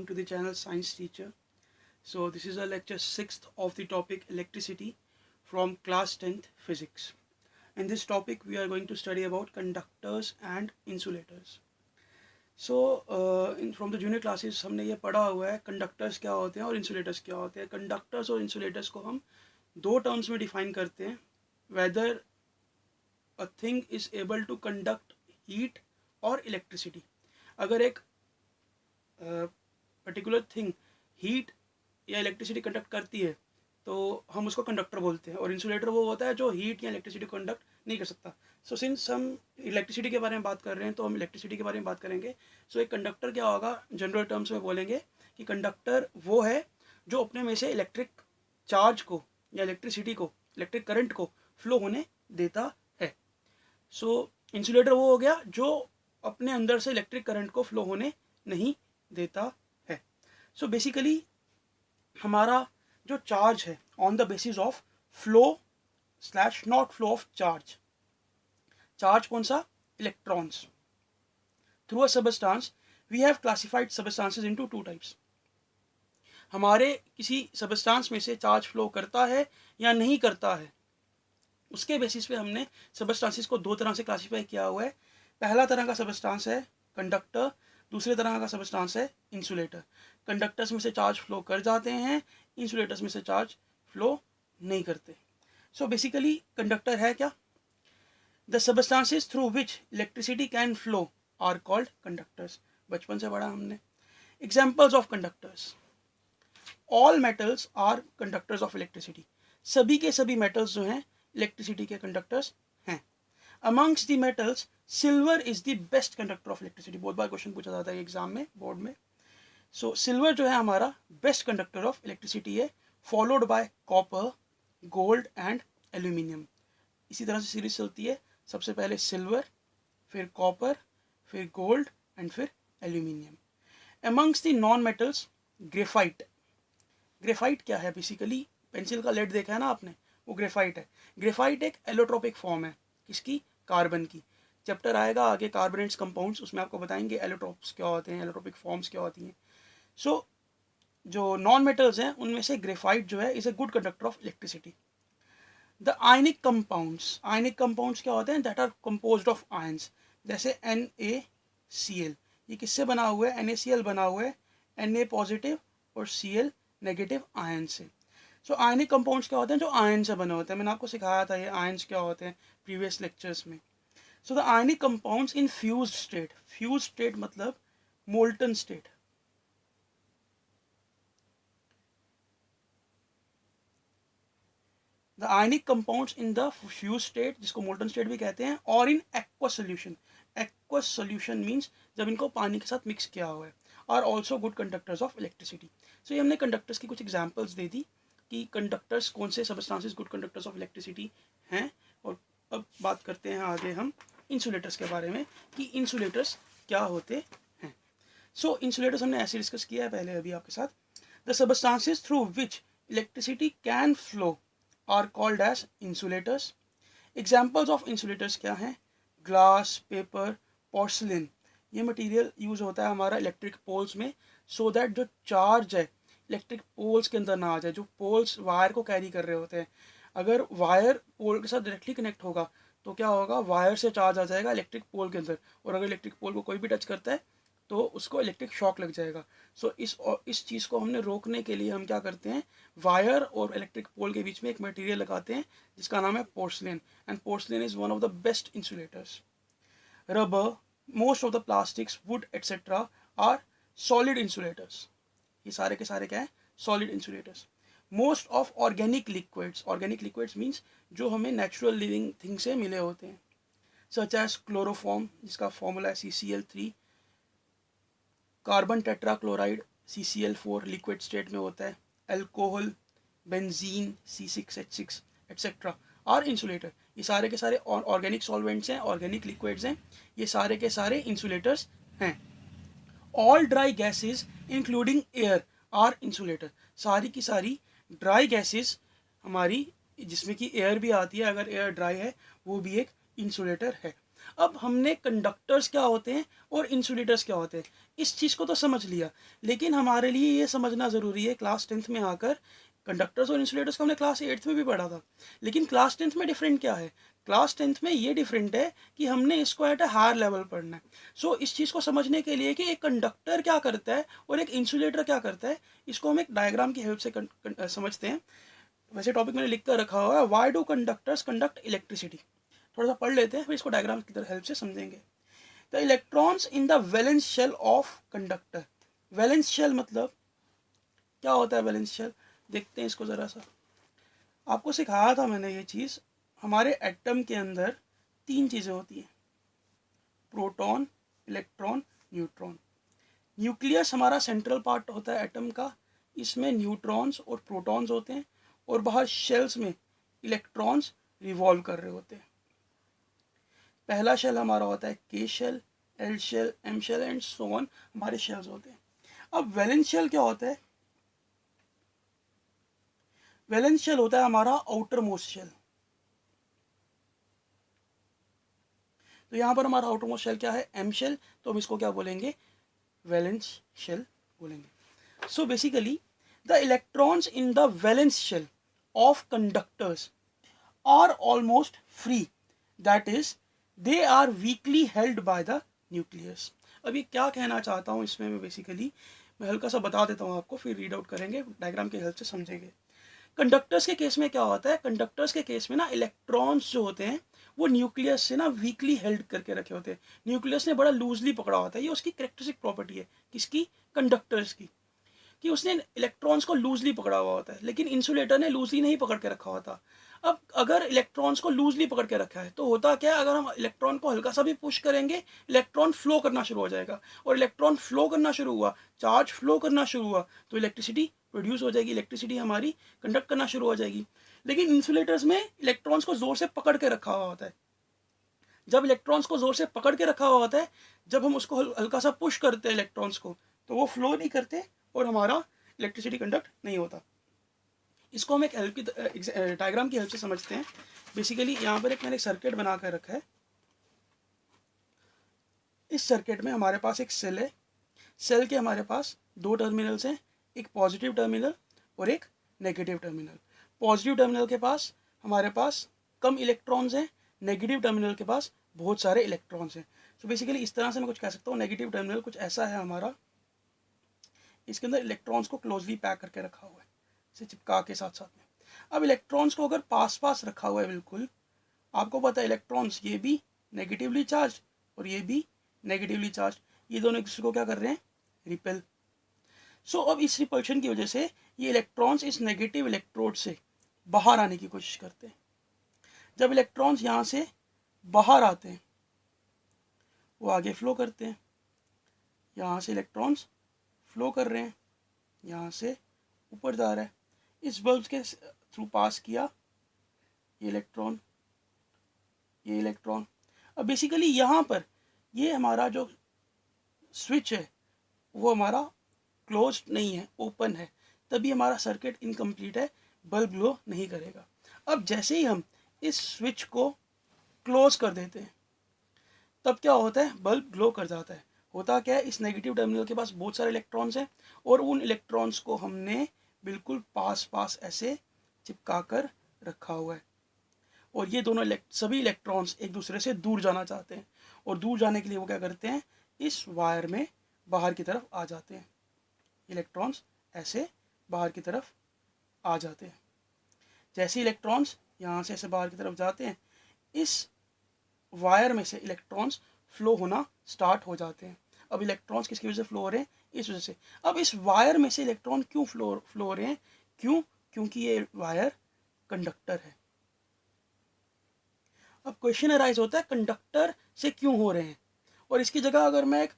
to the channel Science Teacher. So this is a lecture 6th of the topic electricity from class 10th physics. In this topic we are going to study about conductors and insulators. So from the junior classes हमने ये पढ़ा हुआ है conductors क्या होते हैं और insulators क्या होते हैं. Conductors और insulators को हम दो terms में define करते हैं. Whether a thing is able to conduct heat और electricity. अगर एक पर्टिकुलर थिंग हीट या इलेक्ट्रिसिटी कंडक्ट करती है तो हम उसको कंडक्टर बोलते हैं, और इंसुलेटर वो होता है जो हीट या इलेक्ट्रिसिटी कंडक्ट नहीं कर सकता. सो सिंस हम इलेक्ट्रिसिटी के बारे में बात कर रहे हैं तो हम इलेक्ट्रिसिटी के बारे में बात करेंगे. सो एक कंडक्टर क्या होगा, जनरल टर्म्स में बोलेंगे कि कंडक्टर वो है जो अपने में से इलेक्ट्रिक चार्ज को या इलेक्ट्रिसिटी को, इलेक्ट्रिक करंट को फ्लो होने देता है. सो इंसुलेटर वो हो गया जो अपने अंदर से इलेक्ट्रिक करंट को फ्लो होने नहीं देता है. सो बेसिकली हमारा जो चार्ज है on the basis of flow slash not flow of charge. Charge कौन सा? Electrons. Through a substance we have classified substances into two types. हमारे किसी सबस्टांस में से चार्ज फ्लो करता है या नहीं करता है, उसके बेसिस पे हमने सबस्टांसेस को दो तरह से क्लासिफाई किया हुआ है. पहला तरह का सबस्टांस है कंडक्टर, दूसरे तरह का सबस्टांस है इंसुलेटर. कंडक्टर्स में से चार्ज फ्लो कर जाते हैं, इंसुलेटर्स में से चार्ज फ्लो नहीं करते. सो बेसिकली कंडक्टर है क्या? The substances through which electricity can flow are called conductors. बचपन से पढ़ा हमने. Examples of conductors. All metals are conductors of electricity. सभी के सभी मेटल्स जो हैं इलेक्ट्रिसिटी के कंडक्टर्स हैं. Amongst the metals silver is the best conductor of electricity. बहुत बार क्वेश्चन पूछा जाता है एग्जाम में, बोर्ड में. सो सिल्वर जो है हमारा बेस्ट कंडक्टर ऑफ इलेक्ट्रिसिटी है, followed by copper, gold and aluminium. इसी तरह से सीरीज चलती है. सबसे पहले सिल्वर, फिर कॉपर, फिर गोल्ड एंड फिर aluminium. Amongst the non metals graphite. Graphite क्या है? बेसिकली पेंसिल का लेड देखा है ना आपने, वो ग्रेफाइट है. ग्रेफाइट एक एलोट्रोपिक फॉर्म है. किसकी? कार्बन की. चैप्टर आएगा आगे कार्बोनेट्स कंपाउंड्स, उसमें आपको बताएंगे एलोट्रोप्स क्या होते हैं, एलोट्रोपिक फॉर्म्स क्या होती हैं. सो जो नॉन मेटल्स हैं उनमें से ग्रेफाइट जो है is a good conductor of electricity. The ionic compounds. Ionic compounds क्या होते हैं? That are composed of ions. जैसे NaCl. ये किससे बना हुआ है? NaCl बना हुआ है Na पॉजिटिव और Cl नेगेटिव आयन से. सो आयनिक कंपाउंड्स क्या होते हैं? जो आयन से बने होते हैं. मैंने आपको सिखाया था ये आयन्स क्या होते हैं प्रीवियस लेक्चर्स में. So the ionic compounds in fused state. Fused state मतलब molten state. The ionic compounds in the fuse state, जिसको मोल्टन स्टेट भी कहते हैं, और in aqueous solution. Aqueous solution means जब इनको पानी के साथ मिक्स किया हुआ है, are also good conductors of electricity. So ये हमने कंडक्टर्स की कुछ एग्जाम्पल्स दे दी कि कंडक्टर्स कौन से substances good conductors of electricity हैं. और अब बात करते हैं आगे हम इंसुलेटर्स के बारे में कि इंसुलेटर्स क्या होते हैं. सो इंसुलेटर्स हमने ऐसे डिस्कस किया है पहले अभी आपके साथ. The substances through which electricity can flow are called as insulators. Examples of insulators क्या हैं? Glass, paper, porcelain. ये मटेरियल यूज होता है हमारा इलेक्ट्रिक पोल्स में, सो दैट जो चार्ज है इलेक्ट्रिक पोल्स के अंदर ना आ जाए. जो पोल्स वायर को कैरी कर रहे होते हैं, अगर वायर पोल के साथ डायरेक्टली कनेक्ट होगा तो क्या होगा? वायर से चार्ज आ जाएगा इलेक्ट्रिक पोल के अंदर, और अगर इलेक्ट्रिक पोल को कोई भी टच करता है तो उसको इलेक्ट्रिक शॉक लग जाएगा. सो इस चीज़ को हमने रोकने के लिए हम क्या करते हैं? वायर और इलेक्ट्रिक पोल के बीच में एक मटेरियल लगाते हैं जिसका नाम है porcelain. And porcelain is one of the best insulators. Rubber, most of the plastics, wood etcetera are solid insulators. ये सारे के सारे क्या है? Solid insulators. Most of organic liquids. Organic liquids means जो हमें नेचुरल लिविंग थिंग से मिले होते हैं, सच एज क्लोरोफॉर्म, जिसका फॉर्मूला है CCl3. Carbon tetrachloride CCl4 liquid state में होता है. Alcohol, benzene C6H6 etcetera are insulator. ये सारे के सारे ऑर्गेनिक सॉल्वेंट्स हैं, ऑर्गेनिक लिक्विड्स हैं. ये सारे के सारे इंसुलेटर्स हैं. All dry gases including air are insulator. सारी की सारी ड्राई गैसेज हमारी, जिसमें कि एयर भी आती है, अगर एयर ड्राई है वो भी एक इंसुलेटर है. अब हमने कंडक्टर्स क्या होते हैं और इंसुलेटर्स क्या होते हैं इस चीज़ को तो समझ लिया, लेकिन हमारे लिए ये समझना ज़रूरी है क्लास 10th में आकर, कंडक्टर्स और इंसुलेटर्स को हमने क्लास 8th में भी पढ़ा था, लेकिन क्लास 10th में डिफरेंट क्या है, क्लास 10th में ये डिफरेंट है कि हमने इसको एट अ हायर लेवल पढ़ना है। सो इस चीज़ को समझने के लिए कि एक कंडक्टर क्या करता है और एक इंसुलेटर क्या करता है, इसको हम एक डायग्राम की हेल्प से समझते हैं। वैसे टॉपिक मैंने लिख कर रखा हुआ है, why do conductors conduct electricity. थोड़ा सा पढ़ लेते हैं, फिर इसको डायग्राम की हेल्प से समझेंगे। The electrons in the valence shell of conductor. Valence shell मतलब क्या होता है? वैलेंस शेल देखते हैं इसको ज़रा सा। आपको सिखाया था मैंने ये चीज़, हमारे एटम के अंदर 3 चीज़ें होती हैं, प्रोटॉन, इलेक्ट्रॉन, न्यूट्रॉन। न्यूक्लियस हमारा सेंट्रल पार्ट होता है एटम का, इसमें न्यूट्रॉन्स और प्रोटॉन्स होते हैं, और बाहर शेल्स में इलेक्ट्रॉन्स रिवॉल्व कर रहे होते हैं। पहला शेल हमारा होता है K shell, L shell, M shell and so on, हमारे शेल्स होते हैं। अब वैलेंस शेल क्या होता है? वैलेंस शेल होता है हमारा आउटर मोस्ट शेल। तो यहाँ पर हमारा आउटर मोस्ट शेल क्या है? एम शेल, तो हम इसको क्या बोलेंगे? वैलेंस शेल बोलेंगे। So basically the electrons in the valence shell of conductors are almost free, that is they are weakly held by the nucleus। अब ये क्या कहना चाहता हूँ इसमें मैं बेसिकली मैं हल्का सा बता देता हूँ आपको, फिर रीड आउट करेंगे, डायग्राम की हेल्प से समझेंगे। कंडक्टर्स के केस में क्या होता है? कंडक्टर्स के केस में ना इलेक्ट्रॉन्स जो होते हैं वो न्यूक्लियस से ना वीकली हेल्ड करके रखे होते हैं, न्यूक्लियस ने बड़ा लूजली पकड़ा होता है। ये उसकी कैरेक्टरिस्टिक प्रॉपर्टी है, किसकी? कंडक्टर्स की, कि उसने इलेक्ट्रॉन्स को लूजली पकड़ा हुआ होता है, लेकिन इंसुलेटर ने लूजली नहीं पकड़ के रखा होता। अब अगर इलेक्ट्रॉन्स को लूजली पकड़ के रखा है तो होता क्या है, अगर हम इलेक्ट्रॉन को हल्का सा भी पुश करेंगे इलेक्ट्रॉन फ्लो करना शुरू हो जाएगा, और इलेक्ट्रॉन फ्लो करना शुरू हुआ, चार्ज फ्लो करना शुरू हुआ, तो इलेक्ट्रिसिटी प्रोड्यूस हो जाएगी, इलेक्ट्रिसिटी हमारी कंडक्ट करना शुरू हो जाएगी। लेकिन इंसुलेटर्स में इलेक्ट्रॉन्स को जोर से पकड़ के रखा हुआ होता है। जब इलेक्ट्रॉन्स को जोर से पकड़ के रखा हुआ होता है, जब हम उसको हल्का सा पुश करते हैं इलेक्ट्रॉन्स को, तो वो फ्लो नहीं करते और हमारा इलेक्ट्रिसिटी कंडक्ट नहीं होता। इसको हम एक हेल्प की डायग्राम की हेल्प से समझते हैं। बेसिकली यहाँ पर मैंने एक सर्किट बना कर रखा है। इस सर्किट में हमारे पास एक सेल है, सेल के हमारे पास 2 टर्मिनल्स हैं, एक पॉजिटिव टर्मिनल और एक नेगेटिव टर्मिनल। पॉजिटिव टर्मिनल के पास हमारे पास कम इलेक्ट्रॉन्स हैं, नेगेटिव टर्मिनल के पास बहुत सारे इलेक्ट्रॉन्स हैं। तो बेसिकली इस तरह से मैं कुछ कह सकता हूँ, नेगेटिव टर्मिनल कुछ ऐसा है हमारा, इसके अंदर इलेक्ट्रॉन्स को क्लोजली पैक करके रखा हुआ है, से चिपका के साथ साथ में। अब इलेक्ट्रॉन्स को अगर पास पास रखा हुआ है बिल्कुल, आपको पता है इलेक्ट्रॉन्स ये भी नेगेटिवली चार्ज और ये भी नेगेटिवली चार्ज, ये दोनों एक दूसरे को क्या कर रहे हैं? रिपेल। सो अब इस रिपल्शन की वजह से ये इलेक्ट्रॉन्स इस नेगेटिव इलेक्ट्रोड से बाहर आने की कोशिश करते हैं। जब इलेक्ट्रॉन्स यहाँ से बाहर आते हैं वो आगे फ्लो करते हैं, यहाँ से इलेक्ट्रॉन्स फ्लो कर रहे हैं, यहाँ से ऊपर जा रहा है, इस बल्ब के थ्रू पास किया ये इलेक्ट्रॉन, ये इलेक्ट्रॉन। अब बेसिकली यहाँ पर ये हमारा जो स्विच है वो हमारा क्लोज नहीं है, ओपन है, तभी हमारा सर्किट इनकम्प्लीट है, बल्ब ग्लो नहीं करेगा। अब जैसे ही हम इस स्विच को क्लोज कर देते हैं तब क्या होता है? बल्ब ग्लो कर जाता है। होता क्या है? इस नेगेटिव टर्मिनल के पास बहुत सारे इलेक्ट्रॉन्स हैं और उन इलेक्ट्रॉन्स को हमने बिल्कुल पास पास ऐसे चिपका कर रखा हुआ है, और ये दोनों सभी इलेक्ट्रॉन्स एक दूसरे से दूर जाना चाहते हैं, और दूर जाने के लिए वो क्या करते हैं? इस वायर में बाहर की तरफ आ जाते हैं, इलेक्ट्रॉन्स ऐसे बाहर की तरफ आ जाते हैं। जैसे इलेक्ट्रॉन्स यहाँ से ऐसे बाहर की तरफ जाते हैं, इस वायर में से इलेक्ट्रॉन्स फ्लो होना स्टार्ट हो जाते हैं। अब इलेक्ट्रॉन्स किसकी वजह से फ्लो हो रहे हैं? इस वजह से। अब इस वायर में से इलेक्ट्रॉन क्यों फ्लो हो रहे हैं? क्यों? क्योंकि ये वायर कंडक्टर है। अब क्वेश्चन अराइज होता है कंडक्टर से क्यों हो रहे हैं, और इसकी जगह अगर मैं एक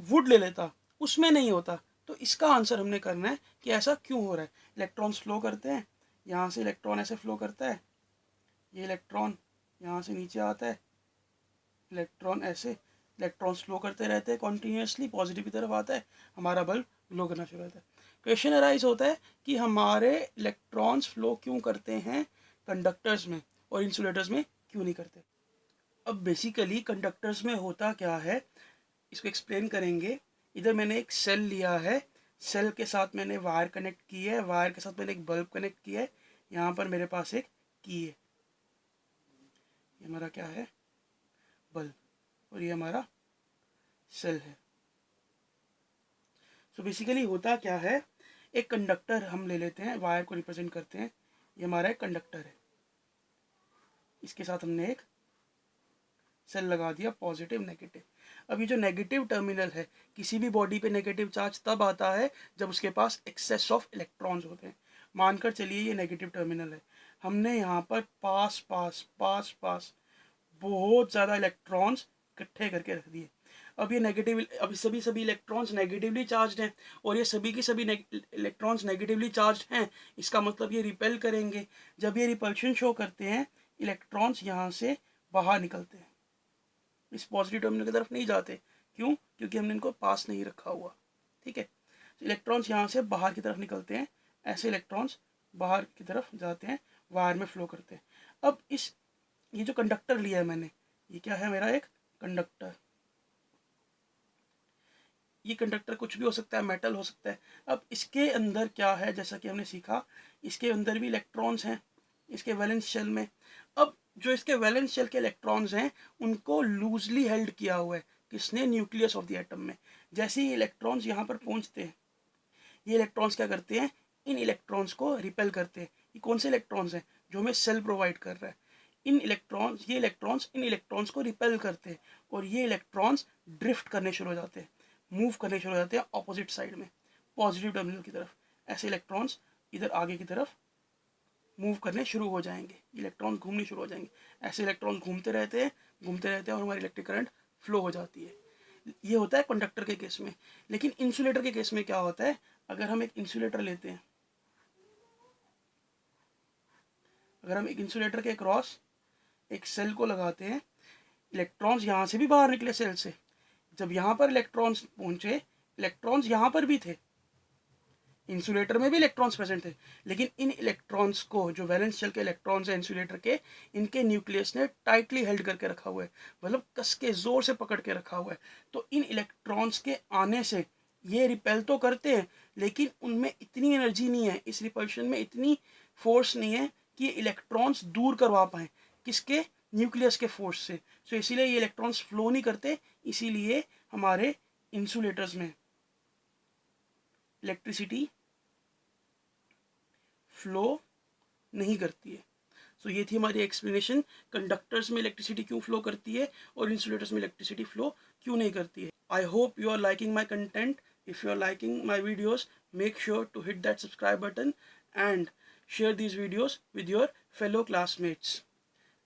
वुड ले लेता उसमें नहीं होता, तो इसका आंसर हमने करना है कि ऐसा क्यों हो रहा है। इलेक्ट्रॉन्स फ्लो करते हैं, यहाँ से इलेक्ट्रॉन ऐसे फ्लो करता है, ये इलेक्ट्रॉन यहाँ से नीचे आता है, इलेक्ट्रॉन ऐसे, इलेक्ट्रॉन्स फ्लो करते रहते हैं कॉन्टीन्यूसली, पॉजिटिव की तरफ आता है, हमारा बल्ब ग्लो करना शुरू होता है। क्वेश्चन अराइज होता है कि हमारे इलेक्ट्रॉन्स फ्लो क्यों करते हैं कंडक्टर्स में और इंसुलेटर्स में क्यों नहीं करते। अब बेसिकली कंडक्टर्स में होता क्या है, इसको एक्सप्लेन करेंगे। इधर मैंने एक सेल लिया है, सेल के साथ मैंने वायर कनेक्ट की है, वायर के साथ मैंने एक बल्ब कनेक्ट किया है, यहाँ पर मेरे पास एक की है, ये हमारा क्या है, बल्ब, और ये हमारा सेल है। सो बेसिकली होता क्या है, एक कंडक्टर हम ले लेते हैं, वायर को रिप्रेजेंट करते हैं, ये हमारा एक कंडक्टर है, इसके साथ हमने एक सेल लगा दिया, पॉजिटिव नेगेटिव। अब ये जो नेगेटिव टर्मिनल है, किसी भी बॉडी पे नेगेटिव चार्ज तब आता है जब उसके पास एक्सेस ऑफ इलेक्ट्रॉन्स होते हैं। मानकर चलिए ये नेगेटिव टर्मिनल है, हमने यहाँ पर पास पास पास पास बहुत ज़्यादा इलेक्ट्रॉन्स इकट्ठे करके रख दिए। अब ये नेगेटिव, अब सभी इलेक्ट्रॉन्स नेगेटिवली चार्ज हैं, और ये सभी की सभी इलेक्ट्रॉन्स नेगेटिवली चार्ज हैं, इसका मतलब ये रिपेल करेंगे। जब ये रिपल्शन शो करते हैं, इलेक्ट्रॉन्स यहाँ से बाहर निकलते हैं, इस पॉजिटिव टर्मिनल की तरफ नहीं जाते। क्यों? क्योंकि हमने इनको पास नहीं रखा हुआ। ठीक है, इलेक्ट्रॉन्स यहाँ से बाहर की तरफ निकलते हैं, ऐसे इलेक्ट्रॉन्स बाहर की तरफ जाते हैं, वायर में फ्लो करते हैं। अब ये जो कंडक्टर लिया है मैंने, ये क्या है, मेरा एक कंडक्टर। ये कंडक्टर कुछ भी हो सकता है, मेटल हो सकता है। अब इसके अंदर क्या है, जैसा कि हमने सीखा, इसके अंदर भी इलेक्ट्रॉन्स हैं, इसके वैलेंस शेल में। अब जो इसके वैलेंस शेल के इलेक्ट्रॉन्स हैं, उनको लूजली हेल्ड किया हुआ है, किसने, न्यूक्लियस ऑफ द एटम में। जैसे ही इलेक्ट्रॉन्स यहाँ पर पहुँचते हैं, ये इलेक्ट्रॉन्स क्या करते हैं, इन इलेक्ट्रॉन्स को रिपेल करते हैं। ये कौन से इलेक्ट्रॉन्स हैं, जो हमें सेल प्रोवाइड कर रहा है। ये इलेक्ट्रॉन्स इन इलेक्ट्रॉन्स को रिपेल करते हैं, और ये इलेक्ट्रॉन्स ड्रिफ्ट करने शुरू हो जाते हैं, मूव करने शुरू हो जाते हैं ऑपोजिट साइड में, पॉजिटिव टर्मिनल की तरफ। ऐसे इलेक्ट्रॉन्स इधर आगे की तरफ मूव करने शुरू हो जाएंगे, इलेक्ट्रॉन्स घूमने शुरू हो जाएंगे। ऐसे इलेक्ट्रॉन्स घूमते रहते हैं और हमारी इलेक्ट्रिक करंट फ्लो हो जाती है। ये होता है कंडक्टर के केस में। लेकिन इंसुलेटर के केस में क्या होता है, अगर हम एक इंसुलेटर लेते हैं, अगर हम एक इंसुलेटर के क्रॉस एक सेल को लगाते हैं, इलेक्ट्रॉन्स यहाँ से भी बाहर निकले सेल से। जब यहाँ पर इलेक्ट्रॉन्स पहुँचे, इलेक्ट्रॉन्स यहाँ पर भी थे, इंसुलेटर में भी इलेक्ट्रॉन्स प्रेजेंट थे, लेकिन इन इलेक्ट्रॉन्स को, जो वैलेंस शेल के इलेक्ट्रॉन्स हैं इंसुलेटर के, इनके न्यूक्लियस ने टाइटली हेल्ड करके रखा हुआ है, मतलब कस के जोर से पकड़ के रखा हुआ है। तो इन इलेक्ट्रॉन्स के आने से ये रिपेल तो करते हैं, लेकिन उनमें इतनी एनर्जी नहीं है, इस रिपल्शन में इतनी फोर्स नहीं है कि ये इलेक्ट्रॉन्स दूर करवा पाए, किसके, न्यूक्लियस के फोर्स से। सो इसीलिए ये इलेक्ट्रॉन्स फ्लो नहीं करते, इसीलिए हमारे इंसुलेटर्स में इलेक्ट्रिसिटी फ्लो नहीं करती है। सो ये थी हमारी एक्सप्लेनेशन, कंडक्टर्स में इलेक्ट्रिसिटी क्यों फ्लो करती है और इंसुलेटर्स में इलेक्ट्रिसिटी फ्लो क्यों नहीं करती है। I hope you are liking my content. If you are liking my videos, make sure to hit that subscribe button and share these videos with your fellow classmates.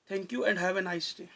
Thank you and have a nice day.